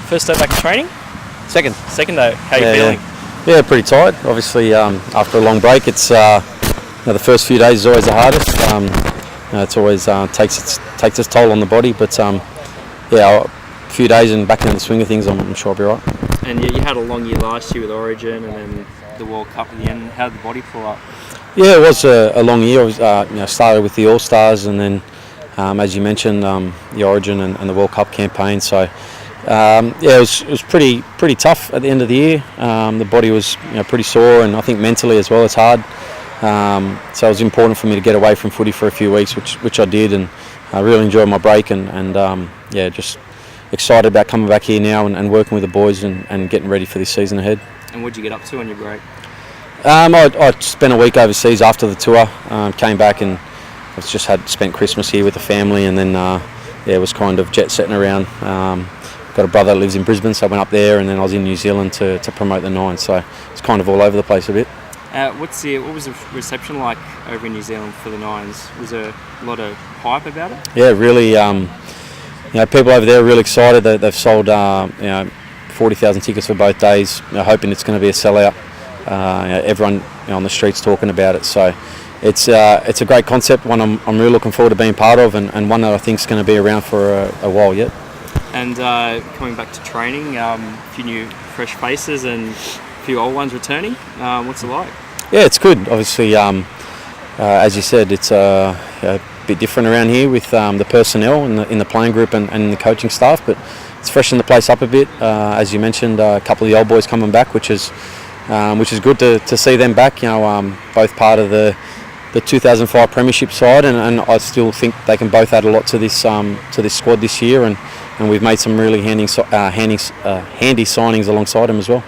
First day back in training? Second. Second day. How are you feeling? Yeah, pretty tired. Obviously, after a long break, it's the first few days is always the hardest. It's always takes its toll on the body, but a few days and back into the swing of things, I'm sure I'll be right. And you had a long year last year with Origin, and then the World Cup at the end. How did the body pull up? Yeah, it was a long year. I was, started with the All Stars, and then, as you mentioned, the Origin and the World Cup campaign. So, it was pretty tough at the end of the year. The body was pretty sore, and I think mentally as well, it's hard. So it was important for me to get away from footy for a few weeks, which I did, and I really enjoyed my break, and just excited about coming back here now and working with the boys and getting ready for this season ahead. And what did you get up to on your break? I spent a week overseas after the tour, came back, and I've just spent Christmas here with the family, and then it was kind of jet setting around. Got a brother that lives in Brisbane, so I went up there, and then I was in New Zealand to promote the Nines, so it's kind of all over the place a bit. What was the reception like over in New Zealand for the Nines? Was there a lot of hype about it? Yeah, really. People over there are really excited. They've sold 40,000 tickets for both days, hoping it's going to be a sellout. Everyone on the streets talking about it, so it's a great concept. One I'm really looking forward to being part of, and one that I think is going to be around for a while yet. And coming back to training, a few new fresh faces and a few old ones returning. What's it like? Yeah, it's good. Obviously, as you said, it's a bit different around here with the personnel in the playing group and the coaching staff, but it's freshened the place up a bit. As you mentioned, a couple of the old boys coming back, which is good to see them back. Both part of the 2005 Premiership side, and I still think they can both add a lot to this squad this year, and we've made some really handy signings alongside them as well.